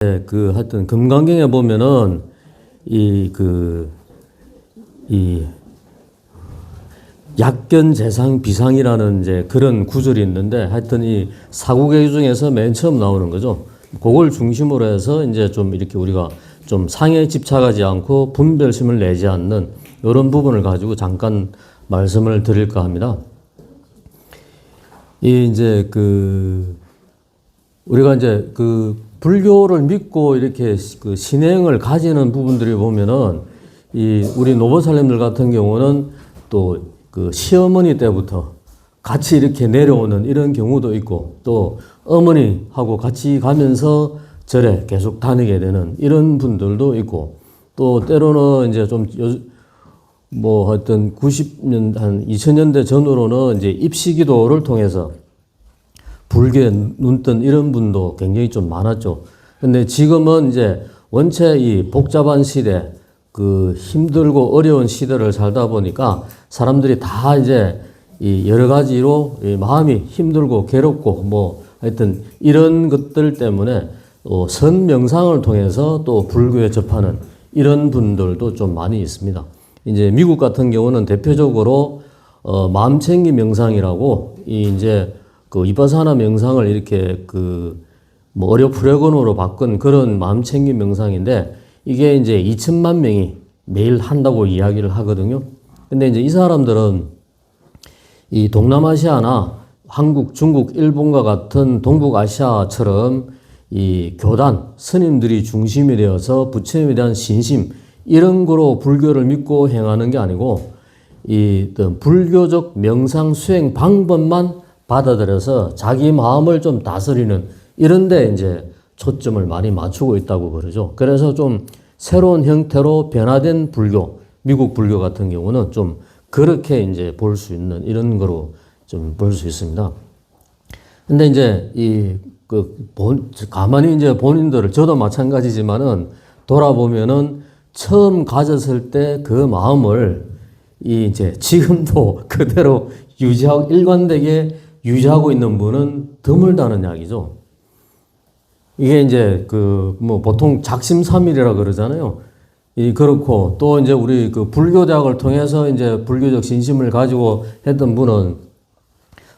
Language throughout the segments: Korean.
네, 하여튼, 금강경에 보면은, 이, 약견, 재상, 비상이라는 이제 그런 구절이 있는데, 하여튼 이 사구계 중에서 맨 처음 나오는 거죠. 그걸 중심으로 해서 이제 좀 이렇게 우리가 좀 상에 집착하지 않고 분별심을 내지 않는 이런 부분을 가지고 잠깐 말씀을 드릴까 합니다. 우리가 이제 불교를 믿고 이렇게 신행을 가지는 부분들이 보면은 우리 노보살님들 같은 경우는 또 시어머니 때부터 같이 이렇게 내려오는 이런 경우도 있고, 또 어머니하고 같이 가면서 절에 계속 다니게 되는 이런 분들도 있고, 또 때로는 이제 하여튼 90년, 한 2000년대 전후로는 이제 입시기도를 통해서 불교에 눈뜬 이런 분도 굉장히 좀 많았죠. 근데 지금은 이제 원체 이 복잡한 시대, 힘들고 어려운 시대를 살다 보니까 사람들이 다 이제 여러 가지로 마음이 힘들고 괴롭고 하여튼 이런 것들 때문에 선 명상을 통해서 또 불교에 접하는 이런 분들도 좀 많이 있습니다. 이제 미국 같은 경우는 대표적으로 마음챙기 명상이라고 이바사나 명상을 이렇게 어렵프레건으로 바꾼 그런 마음챙김 명상인데, 이게 이제 2천만 명이 매일 한다고 이야기를 하거든요. 근데 이제 이 사람들은 이 동남아시아나 한국, 중국, 일본과 같은 동북아시아처럼 이 교단, 스님들이 중심이 되어서 부처님에 대한 신심, 이런 거로 불교를 믿고 행하는 게 아니고, 불교적 명상 수행 방법만 받아들여서 자기 마음을 좀 다스리는 이런 데 이제 초점을 많이 맞추고 있다고 그러죠. 그래서 좀 새로운 형태로 변화된 불교, 미국 불교 같은 경우는 좀 그렇게 이제 볼 수 있는 이런 거로 좀 볼 수 있습니다. 근데 이제 가만히 이제 본인들을, 저도 마찬가지지만은 돌아보면은 처음 가졌을 때 그 마음을 이제 지금도 그대로 유지하고 일관되게 유지하고 있는 분은 드물다는 이야기죠. 이게 이제 보통 작심삼일이라 그러잖아요. 그렇고 또 이제 우리 불교대학을 통해서 이제 불교적 신심을 가지고 했던 분은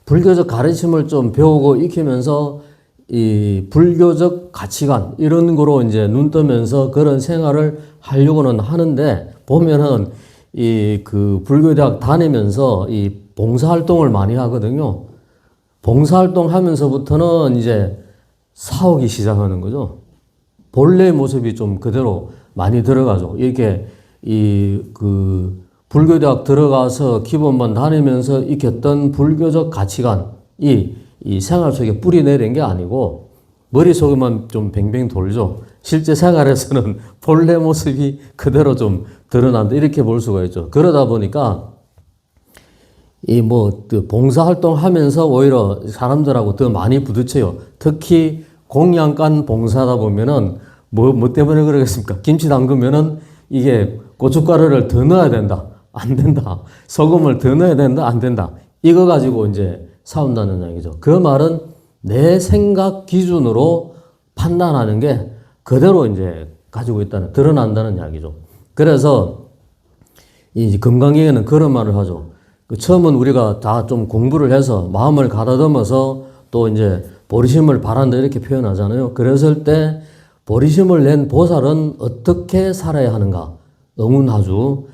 불교적 가르침을 좀 배우고 익히면서 이 불교적 가치관 이런 거로 이제 눈 뜨면서 그런 생활을 하려고는 하는데, 보면은 불교대학 다니면서 이 봉사활동을 많이 하거든요. 봉사활동 하면서부터는 이제 싸우기 시작하는 거죠. 본래의 모습이 좀 그대로 많이 들어가죠. 이렇게 불교대학 들어가서 기본만 다니면서 익혔던 불교적 가치관이 이 생활 속에 뿌리 내린 게 아니고 머릿속에만 좀 뱅뱅 돌죠. 실제 생활에서는 본래 모습이 그대로 좀 드러난다, 이렇게 볼 수가 있죠. 그러다 보니까 봉사활동 하면서 오히려 사람들하고 더 많이 부딪혀요. 특히 공양간 봉사하다 보면은 뭐 때문에 그러겠습니까? 김치 담그면은 이게 고춧가루를 더 넣어야 된다, 안 된다. 소금을 더 넣어야 된다, 안 된다. 이거 가지고 이제 싸운다는 얘기죠. 그 말은 내 생각 기준으로 판단하는 게 그대로 이제 가지고 드러난다는 이야기죠. 그래서 이 금강경에는 그런 말을 하죠. 처음은 우리가 다 좀 공부를 해서 마음을 가다듬어서 또 이제 보리심을 바란다, 이렇게 표현하잖아요. 그랬을 때 보리심을 낸 보살은 어떻게 살아야 하는가? 응운하주.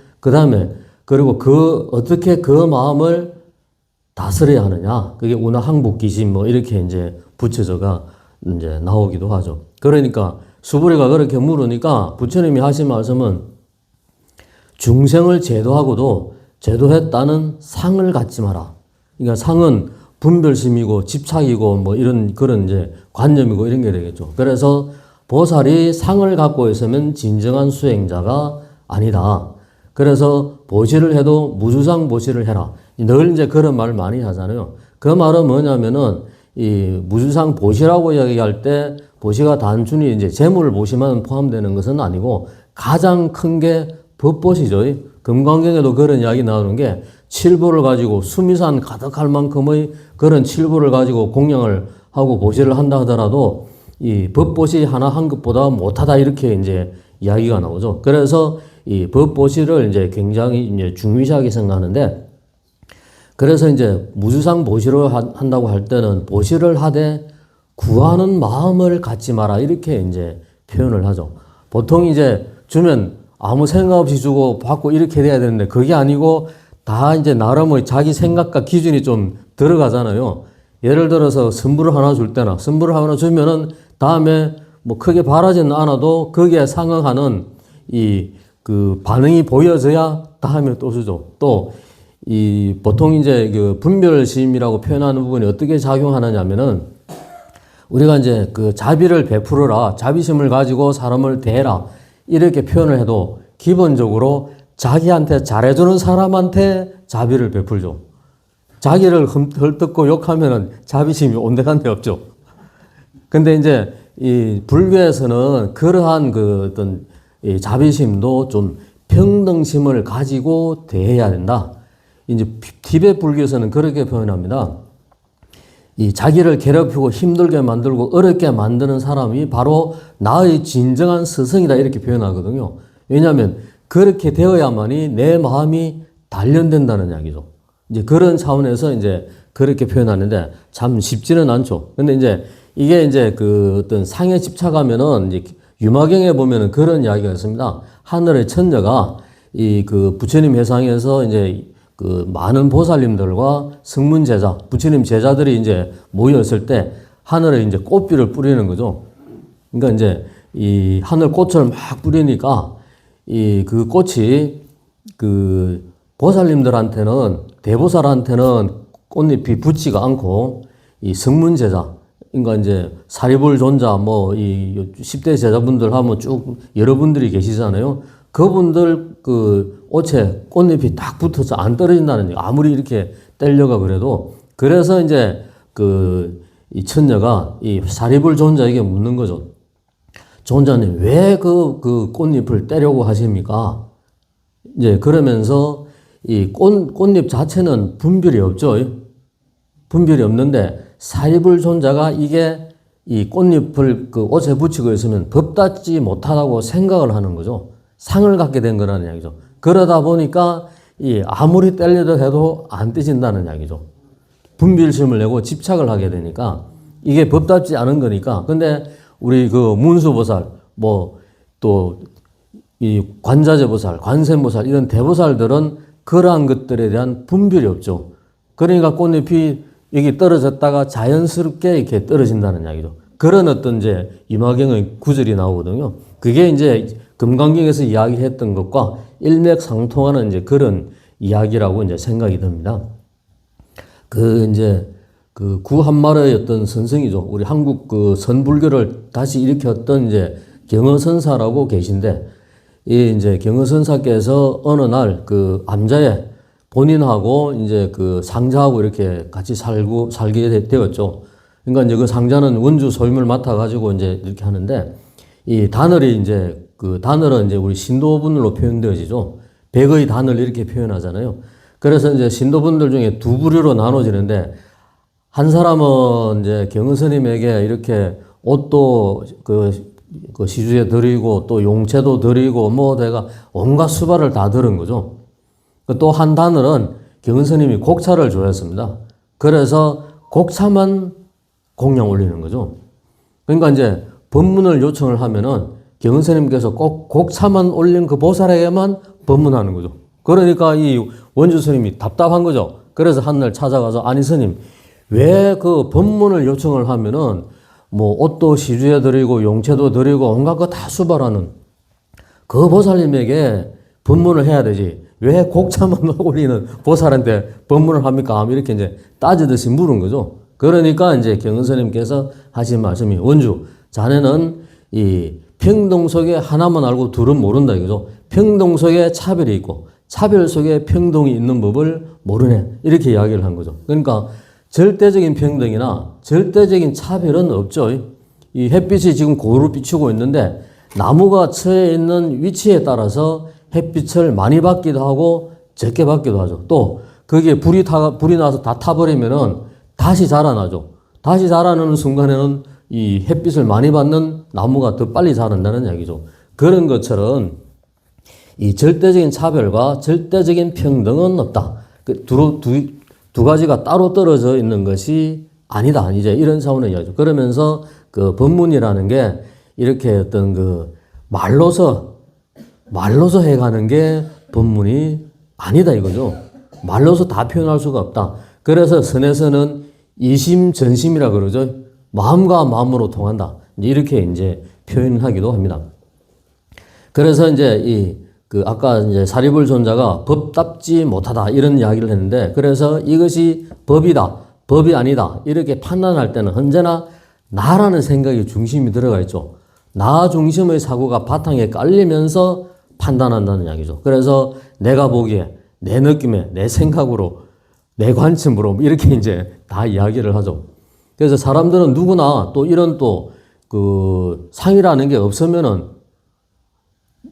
그리고 어떻게 그 마음을 다스려야 하느냐? 그게 운하항복기심 이렇게 이제 붙여져가 이제 나오기도 하죠. 그러니까 수부리가 그렇게 물으니까 부처님이 하신 말씀은 중생을 제도하고도 제도했다는 상을 갖지 마라. 그러니까 상은 분별심이고 집착이고 그런 이제 관념이고 이런 게 되겠죠. 그래서 보살이 상을 갖고 있으면 진정한 수행자가 아니다. 그래서 보시를 해도 무주상 보시를 해라. 늘 이제 그런 말을 많이 하잖아요. 그 말은 뭐냐면은 이 무주상 보시라고 이야기할 때 보시가 단순히 이제 재물 보시만 포함되는 것은 아니고 가장 큰 게 법보시죠. 금강경에도 그런 이야기 나오는 게 칠보를 가지고 수미산 가득할 만큼의 그런 칠보를 가지고 공양을 하고 보시를 한다 하더라도 이 법보시 하나 한 것보다 못하다 이렇게 이제 이야기가 나오죠. 그래서 이 법보시를 이제 굉장히 이제 중요시하게 생각하는데, 그래서 이제 무주상 보시를 한다고 할 때는 보시를 하되 구하는 마음을 갖지 마라 이렇게 이제 표현을 하죠. 보통 이제 주면 아무 생각 없이 주고 받고 이렇게 돼야 되는데 그게 아니고 다 이제 나름의 자기 생각과 기준이 좀 들어가잖아요. 예를 들어서 선물을 하나 줄 때나 선물을 하나 주면은 다음에 뭐 크게 바라지는 않아도 거기에 상응하는 그 반응이 보여져야 다음에 또 주죠. 또 보통 이제 그 분별심이라고 표현하는 부분이 어떻게 작용하느냐면은 우리가 이제 그 자비를 베풀어라, 자비심을 가지고 사람을 대해라 이렇게 표현을 해도 기본적으로 자기한테 잘해주는 사람한테 자비를 베풀죠. 자기를 헐뜯고 욕하면은 자비심이 온데간데 없죠. 근데 이제 이 불교에서는 그러한 그 어떤 이 자비심도 좀 평등심을 가지고 대해야 된다. 이제 티베트 불교에서는 그렇게 표현합니다. 이 자기를 괴롭히고 힘들게 만들고 어렵게 만드는 사람이 바로 나의 진정한 스승이다 이렇게 표현하거든요. 왜냐하면 그렇게 되어야만이 내 마음이 단련된다는 이야기죠. 이제 그런 차원에서 이제 그렇게 표현하는데 참 쉽지는 않죠. 근데 이제 이게 이제 그 어떤 상에 집착하면은 이제 유마경에 보면은 그런 이야기가 있습니다. 하늘의 천녀가 이 그 부처님 회상에서 이제 그 많은 보살님들과 성문 제자, 부처님 제자들이 이제 모였을 때 하늘에 이제 꽃비를 뿌리는 거죠. 그러니까 이제 이 하늘 꽃을 막 뿌리니까 그 꽃이 그 보살님들한테는 대보살한테는 꽃잎이 붙지가 않고 이 성문 제자, 그러니까 이제 사리불 존자 뭐 이 10대 제자분들 하면 쭉 여러분들이 계시잖아요. 그분들 그 옷에 꽃잎이 딱 붙어서 안 떨어진다는 얘기. 아무리 이렇게 떼려가 그래도. 그래서 이제 이 천녀가 이 사리불 존자에게 묻는 거죠. 존자님, 왜 그 꽃잎을 떼려고 하십니까? 이제 그러면서 이 꽃잎 자체는 분별이 없죠. 분별이 없는데 사리불 존자가 이게 이 꽃잎을 그 옷에 붙이고 있으면 법답지 못하다고 생각을 하는 거죠. 상을 갖게 된 거라는 이야기죠. 그러다 보니까 아무리 떼려도 해도 안 떼진다는 이야기죠. 분별심을 내고 집착을 하게 되니까 이게 법답지 않은 거니까. 근데 우리 그 문수보살, 뭐 또 이 관자재보살, 관세음보살 이런 대보살들은 그러한 것들에 대한 분별이 없죠. 그러니까 꽃잎이 여기 떨어졌다가 자연스럽게 이렇게 떨어진다는 이야기죠. 그런 어떤 이제 이마경의 구절이 나오거든요. 그게 이제 금강경에서 이야기했던 것과 일맥상통하는 이제 그런 이야기라고 이제 생각이 듭니다. 이제 그 구한말의 어떤 선생이죠. 우리 한국 그 선불교를 다시 일으켰던 이제 경허선사라고 계신데, 이 이제 경허선사께서 어느 날 그 암자에 본인하고 이제 그 상자하고 이렇게 같이 살게 되었죠. 그러니까 이제 그 상자는 원주 소임을 맡아가지고 이제 이렇게 하는데, 이 단을이 이제 그 단을은 이제 우리 신도분으로 표현되어지죠. 백의 단을 이렇게 표현하잖아요. 그래서 이제 신도분들 중에 두 부류로 나눠지는데, 한 사람은 이제 경허스님에게 이렇게 옷도 그 시주에 드리고 또 용채도 드리고 뭐 내가 온갖 수발을 다 들은 거죠. 또 한 단을은 경허스님이 곡차를 좋아했습니다. 그래서 곡차만 공양 올리는 거죠. 그러니까 이제 법문을 요청을 하면은 경허스님께서 꼭 곡차만 올린 그 보살에게만 법문하는 거죠. 그러니까 이 원주 스님이 답답한 거죠. 그래서 한날 찾아가서 아니 스님, 왜 그 법문을 요청을 하면은 뭐 옷도 시주에 드리고 용채도 드리고 온갖 거 다 수발하는 그 보살님에게 법문을 해야 되지. 왜 곡차만 올리는 보살한테 법문을 합니까? 이렇게 이제 따지듯이 물은 거죠. 그러니까 이제 경허스님께서 하신 말씀이 원주, 자네는 이 평등 속에 하나만 알고 둘은 모른다 이거죠. 평등 속에 차별이 있고 차별 속에 평등이 있는 법을 모르네. 이렇게 이야기를 한 거죠. 그러니까 절대적인 평등이나 절대적인 차별은 없죠. 이 햇빛이 지금 고루 비추고 있는데 나무가 처해 있는 위치에 따라서 햇빛을 많이 받기도 하고 적게 받기도 하죠. 또 거기에 불이 나서 다 타버리면은 다시 자라나죠. 다시 자라나는 순간에는 이 햇빛을 많이 받는 나무가 더 빨리 자란다는 얘기죠. 그런 것처럼 이 절대적인 차별과 절대적인 평등은 없다. 그 두 가지가 따로 떨어져 있는 것이 아니다. 이제 이런 차원의 이야기죠. 그러면서 그 법문이라는 게 이렇게 어떤 그 말로서 해가는 게 법문이 아니다 이거죠. 말로서 다 표현할 수가 없다. 그래서 선에서는 이심전심이라 그러죠. 마음과 마음으로 통한다. 이렇게 이제 표현하기도 합니다. 그래서 이제 아까 이제 사리불 존자가 법답지 못하다 이런 이야기를 했는데, 그래서 이것이 법이다, 법이 아니다 이렇게 판단할 때는 언제나 나라는 생각이 중심이 들어가 있죠. 나 중심의 사고가 바탕에 깔리면서 판단한다는 이야기죠. 그래서 내가 보기에, 내 느낌에, 내 생각으로, 내 관점으로 이렇게 이제 다 이야기를 하죠. 그래서 사람들은 누구나 또 이런 그 상이라는 게 없으면은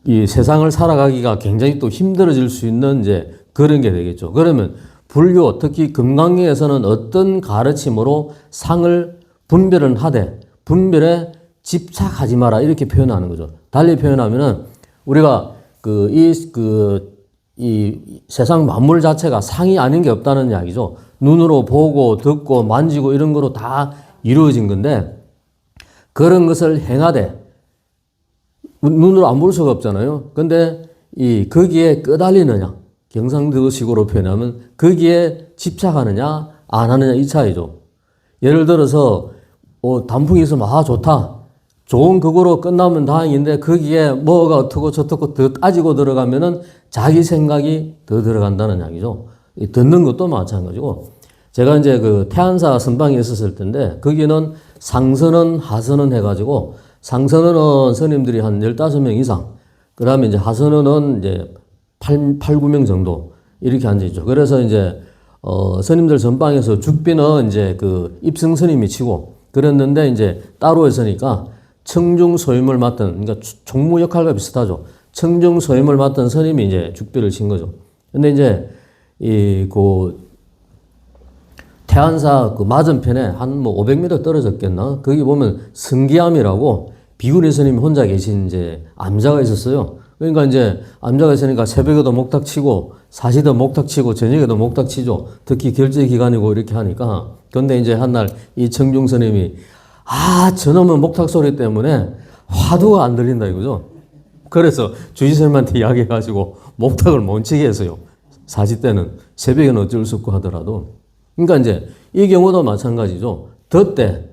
이 세상을 살아가기가 굉장히 또 힘들어질 수 있는 이제 그런 게 되겠죠. 그러면 불교, 특히 금강경에서는 어떤 가르침으로 상을 분별은 하되 분별에 집착하지 마라 이렇게 표현하는 거죠. 달리 표현하면은 우리가 이 세상 만물 자체가 상이 아닌 게 없다는 이야기죠. 눈으로 보고 듣고 만지고 이런 거로 다 이루어진 건데, 그런 것을 행하되 눈으로 안 볼 수가 없잖아요. 근데 거기에 끄달리느냐, 경상도식으로 표현하면 거기에 집착하느냐 안 하느냐 이 차이죠. 예를 들어서 단풍이 있으면 좋다, 좋은 그거로 끝나면 다행인데 거기에 뭐가 어떻고 저떻고 더 따지고 들어가면은 자기 생각이 더 들어간다는 이야기죠. 듣는 것도 마찬가지고, 제가 이제 그 태안사 선방에 있었을 텐데 거기는 상선은 하선은 해가지고, 상선은 스님들이 한 15명 이상, 그 다음에 이제 하선은 이제 8, 9명 정도 이렇게 앉아있죠. 그래서 이제 스님들 전방에서 죽비는 이제 그 입승 스님이 치고 그랬는데, 이제 따로 있으니까 청중 소임을 맡은, 그러니까 총무 역할과 비슷하죠. 청중 소임을 맡은 스님이 이제 죽비를 친 거죠. 근데 이제 태안사 그 맞은편에 한 500m 떨어졌겠나? 거기 보면 성기암이라고 비구니 스님이 혼자 계신 이제 암자가 있었어요. 그러니까 이제 암자가 있으니까 새벽에도 목탁 치고, 사시도 목탁 치고, 저녁에도 목탁 치죠. 특히 결제 기간이고 이렇게 하니까. 근데 이제 한날 이 청중 스님이 저놈의 목탁 소리 때문에 화두가 안 들린다 이거죠. 그래서 주지스님한테 이야기해가지고 목탁을 못 치게 했어요. 사시 때는 새벽에는 어쩔 수 없고 하더라도. 그러니까 이제 이 경우도 마찬가지죠. 덧때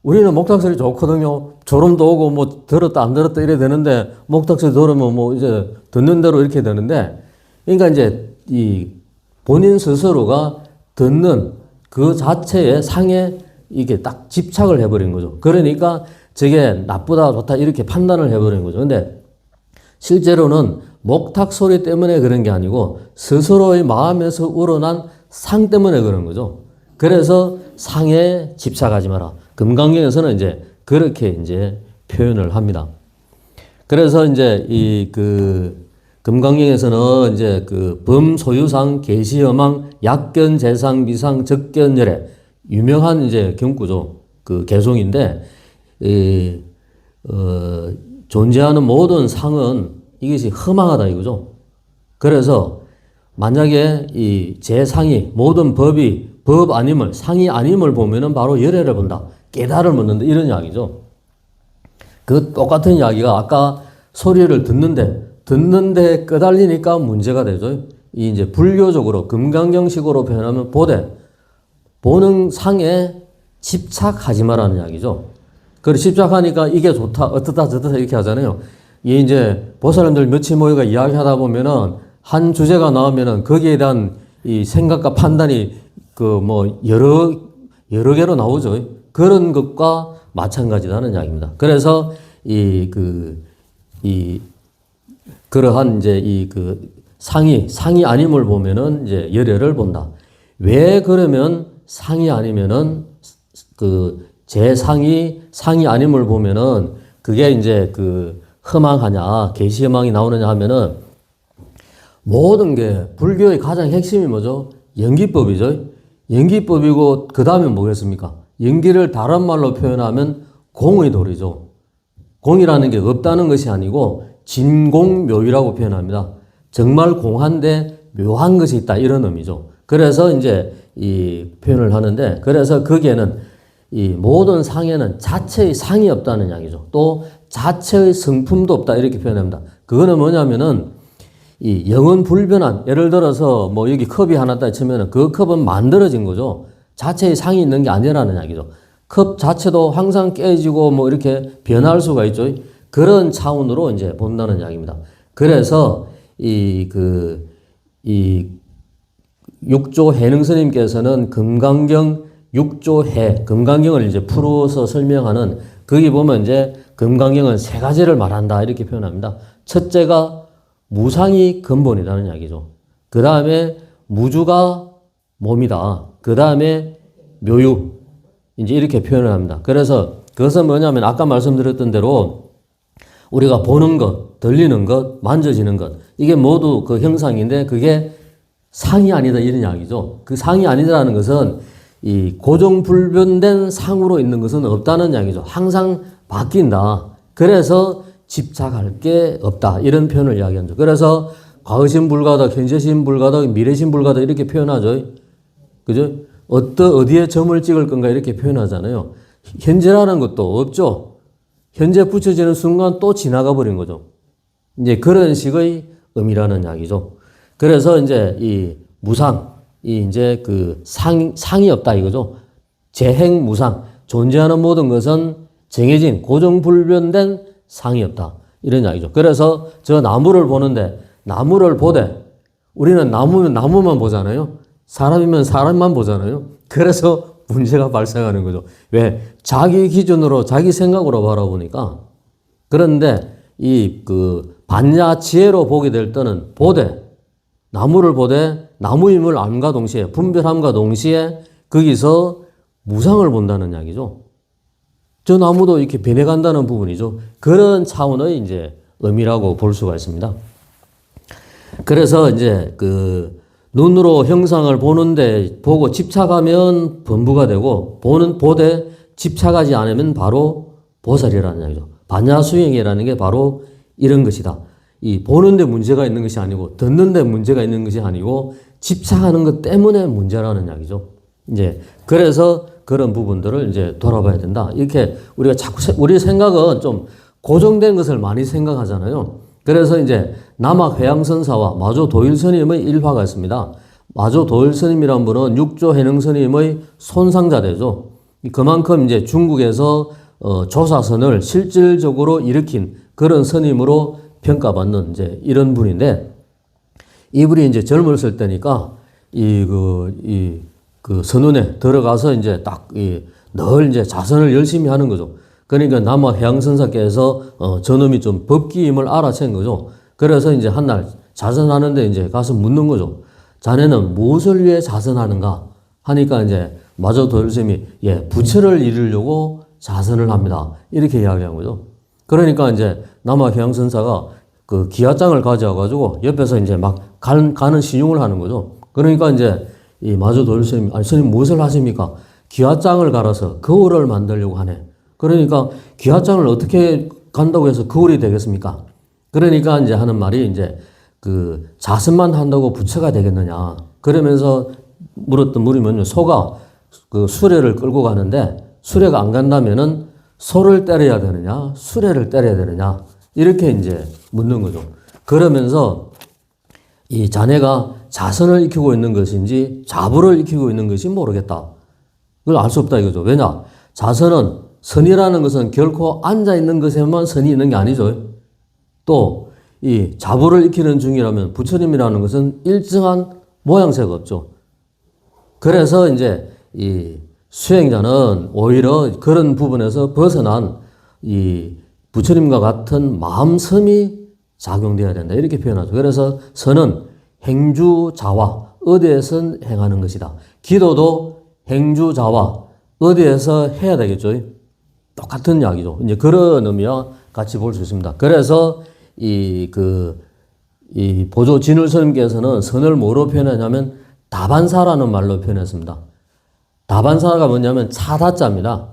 우리는 목탁 소리 좋거든요. 졸음도 오고 뭐 들었다 안 들었다 이래 되는데, 목탁 소리 들으면 뭐 이제 듣는 대로 이렇게 되는데, 그러니까 이제 이 본인 스스로가 듣는 그 자체의 상에 이게 딱 집착을 해버린 거죠. 그러니까 저게 나쁘다 좋다 이렇게 판단을 해버린 거죠. 근데 실제로는 목탁 소리 때문에 그런 게 아니고 스스로의 마음에서 우러난 상 때문에 그런 거죠. 그래서 상에 집착하지 마라. 금강경에서는 이제 그렇게 이제 표현을 합니다. 그래서 이제 금강경에서는 이제 그 범소유상, 계시여망, 약견, 재상, 미상, 적견열애 유명한 이제 경구죠. 그 개송인데, 존재하는 모든 상은 이것이 허망하다 이거죠. 그래서 만약에 이 제상이 모든 법이 법 아님을, 상이 아님을 보면은 바로 열애를 본다. 깨달음을 얻는다. 이런 이야기죠. 그 똑같은 이야기가 아까 소리를 듣는데 끄달리니까 문제가 되죠. 이 이제 불교적으로 금강경식으로 표현하면 보는 상에 집착하지 마라는 이야기죠. 그리고 집착하니까 이게 좋다, 어떻다, 저렇다 이렇게 하잖아요. 이 이제 보살님들 며칠 모여가 이야기하다 보면은 한 주제가 나오면은 거기에 대한 이 생각과 판단이 여러 개로 나오죠. 그런 것과 마찬가지라는 이야기입니다. 그래서 그러한 이제 상이 아님을 보면은 이제 열애를 본다. 왜 그러면 상이 아니면은 상이 아님을 보면은 그게 이제 허망하냐, 계시허망이 나오느냐 하면은 모든 게 불교의 가장 핵심이 뭐죠? 연기법이죠. 연기법이고 그 다음에 뭐겠습니까? 연기를 다른 말로 표현하면 공의 도리죠. 공이라는 게 없다는 것이 아니고 진공묘유라고 표현합니다. 정말 공한데 묘한 것이 있다 이런 의미죠. 그래서 이제 이 표현을 하는데 그래서 거기에는 이 모든 상에는 자체의 상이 없다는 이야기죠. 또 자체의 성품도 없다 이렇게 표현합니다. 그거는 뭐냐면은 이 영원 불변한 예를 들어서 뭐 여기 컵이 하나 있다 치면은 그 컵은 만들어진 거죠. 자체의 상이 있는 게 아니라는 이야기죠. 컵 자체도 항상 깨지고 뭐 이렇게 변할 수가 있죠. 그런 차원으로 이제 본다는 이야기입니다. 그래서 이 육조 해능 스님께서는 금강경 육조해 금강경을 이제 풀어서 설명하는 거기 보면 이제 금강경은 세 가지를 말한다 이렇게 표현합니다. 첫째가 무상이 근본이라는 이야기죠. 그 다음에 무주가 몸이다. 그 다음에 묘유 이제 이렇게 표현을 합니다. 그래서 그것은 뭐냐면 아까 말씀드렸던 대로 우리가 보는 것, 들리는 것, 만져지는 것 이게 모두 그 형상인데 그게 상이 아니다 이런 이야기죠. 그 상이 아니다라는 것은 이 고정불변된 상으로 있는 것은 없다는 이야기죠. 항상 바뀐다. 그래서 집착할 게 없다. 이런 표현을 이야기하죠. 그래서 과거신 불가닥, 현재신 불가닥, 미래신 불가닥 이렇게 표현하죠. 그죠? 어디에 점을 찍을 건가 이렇게 표현하잖아요. 현재라는 것도 없죠. 현재 붙여지는 순간 또 지나가 버린 거죠. 이제 그런 식의 의미라는 이야기죠. 그래서 이제 이 무상, 이 이제 그 상이 없다 이거죠. 재행무상, 존재하는 모든 것은 정해진 고정불변된 상이 없다. 이런 이야기죠. 그래서 저 나무를 보는데 나무를 보되 우리는 나무면 나무만 보잖아요. 사람이면 사람만 보잖아요. 그래서 문제가 발생하는 거죠. 왜? 자기 기준으로 자기 생각으로 바라보니까. 그런데 이 그 반야 지혜로 보게 될 때는 보되 나무를 보되 나무임을 암과 동시에 분별함과 동시에 거기서 무상을 본다는 이야기죠. 저 나무도 이렇게 변해간다는 부분이죠. 그런 차원의 이제 의미라고 볼 수가 있습니다. 그래서 이제 그 눈으로 형상을 보는데 보고 집착하면 범부가 되고 보되 집착하지 않으면 바로 보살이라는 이야기죠. 반야수행이라는 게 바로 이런 것이다. 이 보는데 문제가 있는 것이 아니고 듣는데 문제가 있는 것이 아니고 집착하는 것 때문에 문제라는 이야기죠. 이제 그래서 그런 부분들을 이제 돌아봐야 된다. 이렇게 우리가 자꾸 우리 생각은 좀 고정된 것을 많이 생각하잖아요. 그래서 이제 남학 회양선사와 마조 도일 스님의 일화가 있습니다. 마조 도일 스님이란 분은 육조 해능 스님의 손상자되죠. 그만큼 이제 중국에서 조사선을 실질적으로 일으킨 그런 스님으로 평가받는 이제 이런 분인데 이분이 이제 젊었을 때니까 그 선운에 들어가서 이제 늘 이제 자선을 열심히 하는 거죠. 그러니까 남아 해양선사께서 저놈이 좀 법기임을 알아챈 거죠. 그래서 이제 한날 자선하는데 이제 가서 묻는 거죠. 자네는 무엇을 위해 자선하는가? 하니까 이제 마저 도일스님이 부처를 이루려고 자선을 합니다. 이렇게 이야기한 거죠. 그러니까 이제 남아 해양선사가 그 기와장을 가져와가지고 옆에서 이제 막 가는 신용을 하는 거죠. 그러니까 이제 이 마저 도일스님이 아니 스님 무엇을 하십니까? 기와장을 갈아서 거울을 만들려고 하네. 그러니까 기와장을 어떻게 간다고 해서 거울이 되겠습니까? 그러니까 이제 하는 말이 이제 그 자선만 한다고 부처가 되겠느냐. 그러면서 물었던 물이 뭐냐면 소가 그 수레를 끌고 가는데 수레가 안 간다면은 소를 때려야 되느냐, 수레를 때려야 되느냐. 이렇게 이제 묻는 거죠. 그러면서 이 자네가 자선을 익히고 있는 것인지 자부를 익히고 있는 것인지 모르겠다. 그걸 알 수 없다 이거죠. 왜냐? 자선은 선이라는 것은 결코 앉아있는 것에만 선이 있는 게 아니죠. 또 이 자부를 익히는 중이라면 부처님이라는 것은 일정한 모양새가 없죠. 그래서 이제 이 수행자는 오히려 그런 부분에서 벗어난 이 부처님과 같은 마음섬이 작용되어야 된다. 이렇게 표현하죠. 그래서 선은 행주자와 어디에선 행하는 것이다. 기도도 행주자와 어디에서 해야 되겠죠. 똑같은 이야기죠. 이제 그런 의미와 같이 볼 수 있습니다. 그래서 이 보조 진울 스님께서는 선을 뭐로 표현하냐면 다반사라는 말로 표현했습니다. 다반사가 뭐냐면 차다자입니다.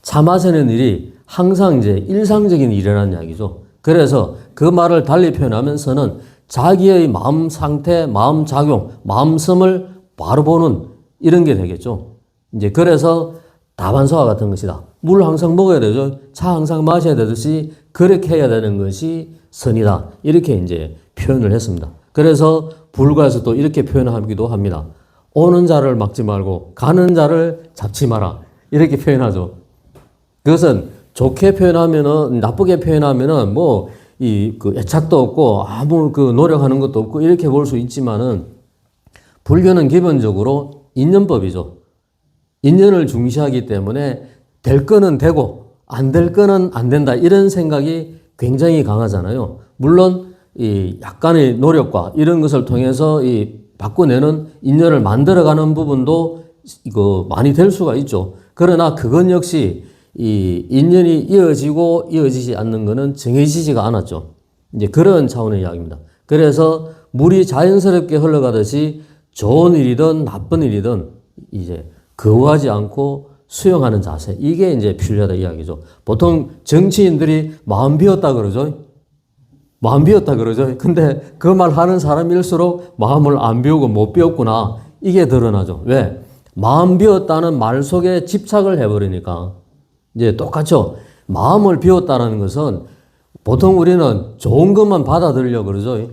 차 마시는 일이 항상 이제 일상적인 일이라는 이야기죠. 그래서 그 말을 달리 표현하면서는 자기의 마음 상태, 마음 작용, 마음섬을 바로 보는 이런 게 되겠죠. 이제 그래서 다반사와 같은 것이다. 물 항상 먹어야 되죠. 차 항상 마셔야 되듯이 그렇게 해야 되는 것이 선이다. 이렇게 이제 표현을 했습니다. 그래서 불가에서 또 이렇게 표현하기도 합니다. 오는 자를 막지 말고 가는 자를 잡지 마라. 이렇게 표현하죠. 그것은 좋게 표현하면은, 나쁘게 표현하면은 그 애착도 없고 아무 그 노력하는 것도 없고 이렇게 볼 수 있지만은 불교는 기본적으로 인연법이죠. 인연을 중시하기 때문에 될 거는 되고 안 될 거는 안 된다. 이런 생각이 굉장히 강하잖아요. 물론 이 약간의 노력과 이런 것을 통해서 이 바꿔내는 인연을 만들어가는 부분도 이거 많이 될 수가 있죠. 그러나 그건 역시 이 인연이 이어지고 이어지지 않는 것은 정해지지가 않았죠. 이제 그런 차원의 이야기입니다. 그래서 물이 자연스럽게 흘러가듯이 좋은 일이든 나쁜 일이든 이제 거부하지 않고 수용하는 자세. 이게 이제 필요하다 이야기죠. 보통 정치인들이 마음 비웠다 그러죠. 마음 비웠다 그러죠. 근데 그 말 하는 사람일수록 마음을 안 비우고 못 비웠구나. 이게 드러나죠. 왜? 마음 비웠다는 말 속에 집착을 해버리니까. 이제 똑같죠. 마음을 비웠다는 것은 보통 우리는 좋은 것만 받아들이려고 그러죠.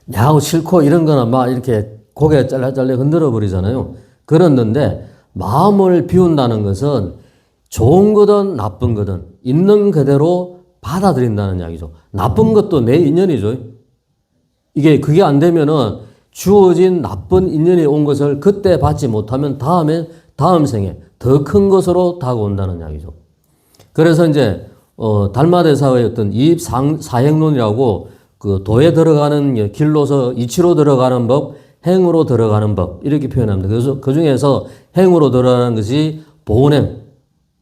내하고 싫고 이런 거는 막 이렇게 고개 잘라잘라 흔들어 버리잖아요. 그랬는데 마음을 비운다는 것은 좋은 거든 나쁜 거든 있는 그대로 받아들인다는 이야기죠. 나쁜 것도 내 인연이죠. 그게 안 되면은 주어진 나쁜 인연이 온 것을 그때 받지 못하면 다음 생에 더 큰 것으로 다가온다는 이야기죠. 그래서 이제 달마대사의 어떤 이입사행론이라고 그 도에 들어가는 길로서 이치로 들어가는 법, 행으로 들어가는 법 이렇게 표현합니다. 그래서 그 중에서 행으로 들어가는 것이 보은행,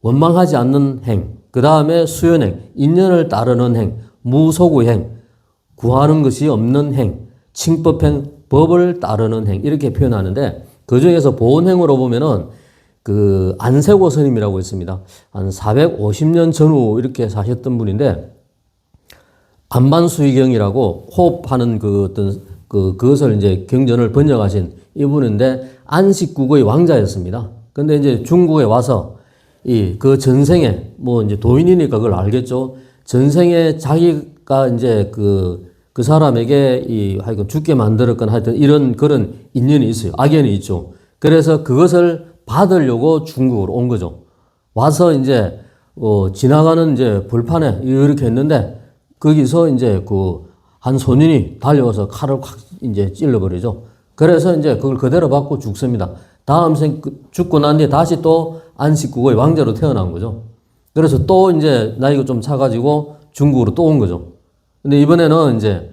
원망하지 않는 행, 그 다음에 수연행, 인연을 따르는 행, 무소구행, 구하는 것이 없는 행, 칭법행, 법을 따르는 행 이렇게 표현하는데 그 중에서 보은행으로 보면은 그 안세고 스님이라고 있습니다. 한 450년 전후 이렇게 사셨던 분인데 안반수의경이라고 호흡하는 그것을 이제 경전을 번역하신 이분인데 안식국의 왕자였습니다. 근데 이제 중국에 와서 그 전생에 이제 도인이니까 그걸 알겠죠. 전생에 자기가 이제 그 사람에게 하여튼 죽게 만들었건 하여튼 이런 그런 인연이 있어요. 악연이 있죠. 그래서 그것을 받으려고 중국으로 온 거죠. 와서 이제 지나가는 이제 불판에 이렇게 했는데 거기서 이제 한 소년이 달려와서 칼을 확 이제 찔러버리죠. 그래서 이제 그걸 그대로 받고 죽습니다. 다음 생 죽고 난 뒤에 다시 또 안식국의 왕자로 태어난 거죠. 그래서 또 이제 나이가 좀 차가지고 중국으로 또 온 거죠. 근데 이번에는 이제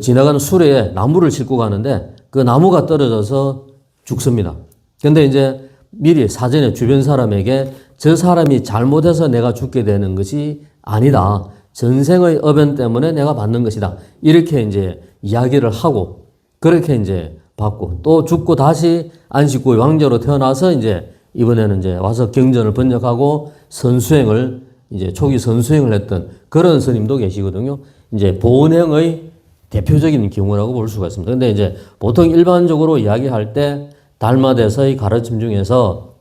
지나가는 수레에 나무를 싣고 가는데 그 나무가 떨어져서 죽습니다. 근데 이제 미리 사전에 주변 사람에게 저 사람이 잘못해서 내가 죽게 되는 것이 아니다. 전생의 어변 때문에 내가 받는 것이다. 이렇게 이제 이야기를 하고 그렇게 이제 받고 또 죽고 다시 안식국의 왕자로 태어나서 이제 이번에는 이제 와서 경전을 번역하고 선수행을 이제 초기 선수행을 했던 그런 스님도 계시거든요. 이제 보은행의 대표적인 경우라고 볼 수가 있습니다. 근데 이제 보통 일반적으로 이야기할 때 달마대사의 가르침 중에서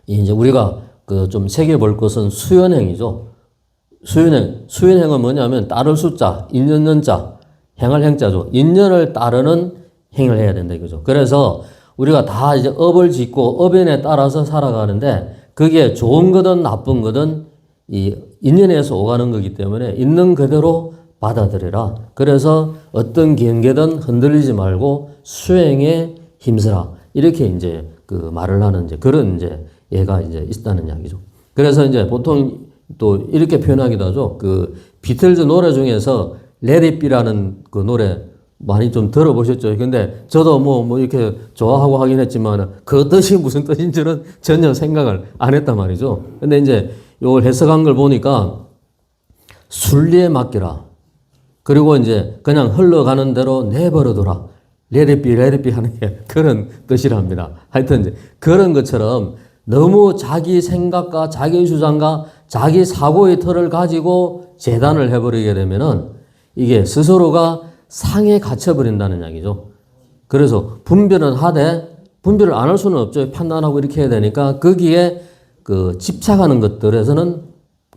이제 우리가 좀 새겨볼 것은 수연행이죠. 수연행은 뭐냐면 따를 숫자, 인연자, 행할 행자죠. 인연을 따르는 행을 해야 된다 이거죠. 그래서 우리가 다 이제 업을 짓고 업연에 따라서 살아가는데 그게 좋은 거든 나쁜 거든 이 인연에서 오가는 거기 때문에 있는 그대로 받아들여라. 그래서 어떤 경계든 흔들리지 말고 수행에 힘쓰라. 이렇게 이제 그 말을 하는 이제 그런 이제 예가 이제 있다는 이야기죠. 그래서 이제 보통 또 이렇게 표현하기도 하죠. 그 비틀즈 노래 중에서 Let It Be라는 그 노래 많이 좀 들어보셨죠? 근데 저도 뭐 이렇게 좋아하고 하긴 했지만 그 뜻이 무슨 뜻인지는 전혀 생각을 안 했단 말이죠. 근데 이제 이걸 해석한 걸 보니까 순리에 맡기라. 그리고 이제 그냥 흘러가는 대로 내버려둬라. Let it be, let it be 하는 게 그런 뜻이랍니다. 하여튼 이제 그런 것처럼 너무 자기 생각과 자기 주장과 자기 사고의 틀을 가지고 재단을 해버리게 되면은 이게 스스로가 상에 갇혀버린다는 이야기죠. 그래서 분별은 하되 분별을 안 할 수는 없죠. 판단하고 이렇게 해야 되니까 거기에 그 집착하는 것들에서는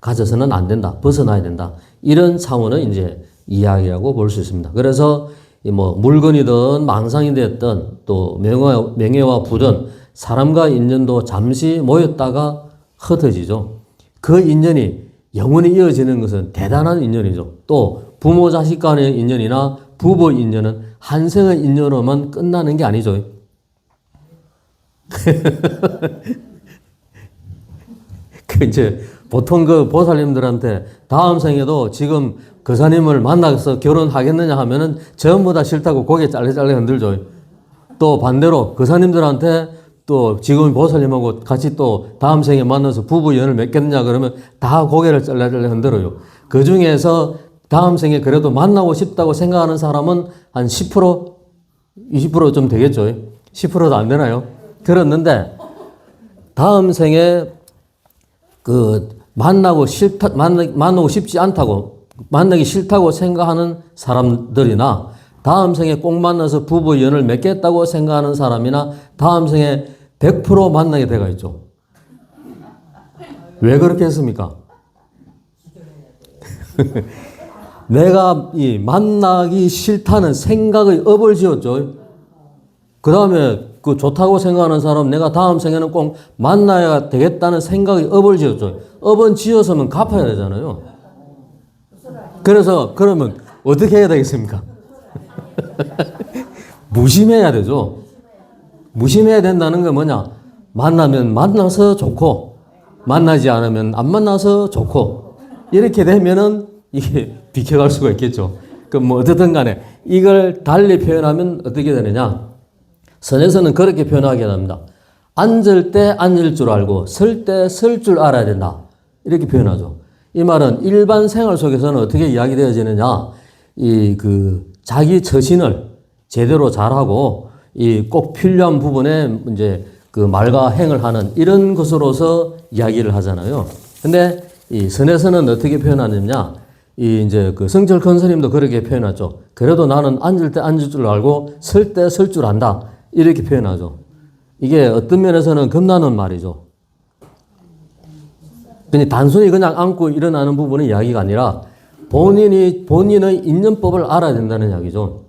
가져서는 안 된다. 벗어나야 된다. 이런 차원의 이제 이야기라고 볼 수 있습니다. 그래서 뭐 물건이든 망상이 됐든 또 명예와 부든 사람과 인연도 잠시 모였다가 흩어지죠. 그 인연이 영원히 이어지는 것은 대단한 인연이죠. 또 부모 자식 간의 인연이나 부부 인연은 한 생의 인연으로만 끝나는 게 아니죠. 그 이제 보통 그 보살님들한테 다음 생에도 지금 거사님을 만나서 결혼하겠느냐 하면은 전부 다 싫다고 고개 잘래잘래 흔들죠. 또 반대로 거사님들한테 또 지금 보살님하고 같이 또 다음 생에 만나서 부부 연을 맺겠느냐 그러면 다 고개를 잘래잘래 흔들어요. 그 중에서 다음 생에 그래도 만나고 싶다고 생각하는 사람은 한 10%, 20% 좀 되겠죠. 10%도 안 되나요? 그랬는데 다음 생에 그 만나고 싶지 않다고 만나기 싫다고 생각하는 사람들이나 다음 생에 꼭 만나서 부부 연을 맺겠다고 생각하는 사람이나 다음 생에 100% 만나게 돼가 있죠. 왜 그렇게 했습니까? 내가 이 만나기 싫다는 생각의 업을 지었죠. 그 다음에 그 좋다고 생각하는 사람 내가 다음 생에는 꼭 만나야 되겠다는 생각의 업을 지었죠. 업은 지었으면 갚아야 되잖아요. 그래서 그러면 어떻게 해야 되겠습니까? 무심해야 되죠. 무심해야 된다는 게 뭐냐? 만나면 만나서 좋고 만나지 않으면 안 만나서 좋고 이렇게 되면은 이게 비켜갈 수가 있겠죠. 그럼 뭐 어쨌든 간에 이걸 달리 표현하면 어떻게 되느냐? 선에서는 그렇게 표현하게 합니다. 앉을 때 앉을 줄 알고 설 때 설 줄 알아야 된다. 이렇게 표현하죠. 이 말은 일반 생활 속에서는 어떻게 이야기되어지느냐? 자기 처신을 제대로 잘하고 꼭 필요한 부분에 이제 그 말과 행을 하는 이런 것으로서 이야기를 하잖아요. 근데 이 선에서는 어떻게 표현하느냐? 이제 그 성철 큰스님도 그렇게 표현하죠. 그래도 나는 앉을 때 앉을 줄 알고 설 때 설 줄 안다. 이렇게 표현하죠. 이게 어떤 면에서는 겁나는 말이죠. 그냥 단순히 그냥 앉고 일어나는 부분의 이야기가 아니라 본인의 인연법을 알아야 된다는 이야기죠.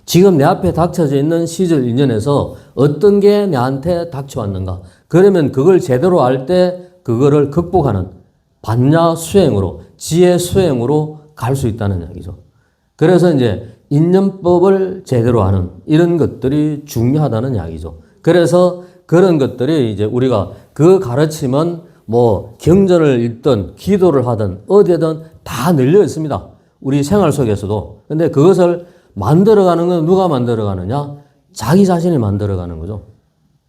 지금 내 앞에 닥쳐져 있는 시절 인연에서 어떤 게 내한테 닥쳐왔는가. 그러면 그걸 제대로 알 때 그거를 극복하는 반야 수행으로, 지혜 수행으로 갈 수 있다는 이야기죠. 그래서 이제 인연법을 제대로 아는 이런 것들이 중요하다는 이야기죠. 그래서 그런 것들이 이제 우리가 그 가르침은 뭐 경전을 읽든 기도를 하든 어디든 다 널려 있습니다. 우리 생활 속에서도. 근데 그것을 만들어가는 건 누가 만들어가느냐? 자기 자신이 만들어가는 거죠.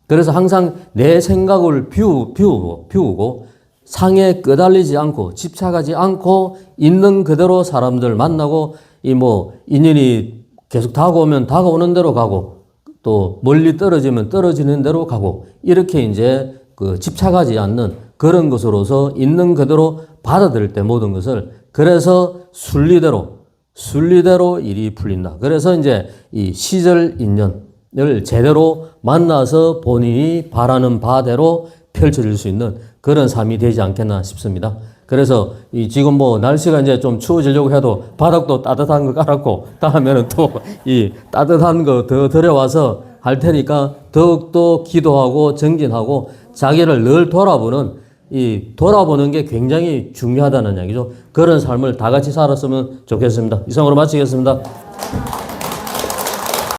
그래서 항상 내 생각을 비우고 상에 끄달리지 않고 집착하지 않고 있는 그대로 사람들 만나고 인연이 계속 다가오면 다가오는 대로 가고 또 멀리 떨어지면 떨어지는 대로 가고 이렇게 이제 그 집착하지 않는 그런 것으로서 있는 그대로 받아들일 때 모든 것을 그래서 순리대로 일이 풀린다. 그래서 이제 이 시절 인연을 제대로 만나서 본인이 바라는 바대로 펼쳐질 수 있는 그런 삶이 되지 않겠나 싶습니다. 그래서 지금 날씨가 이제 좀 추워지려고 해도 바닥도 따뜻한 거 깔았고 다음에는 또 이 따뜻한 거 더 들여와서 할 테니까 더욱더 기도하고 정진하고 자기를 늘 돌아보는 게 굉장히 중요하다는 이야기죠. 그런 삶을 다 같이 살았으면 좋겠습니다. 이상으로 마치겠습니다.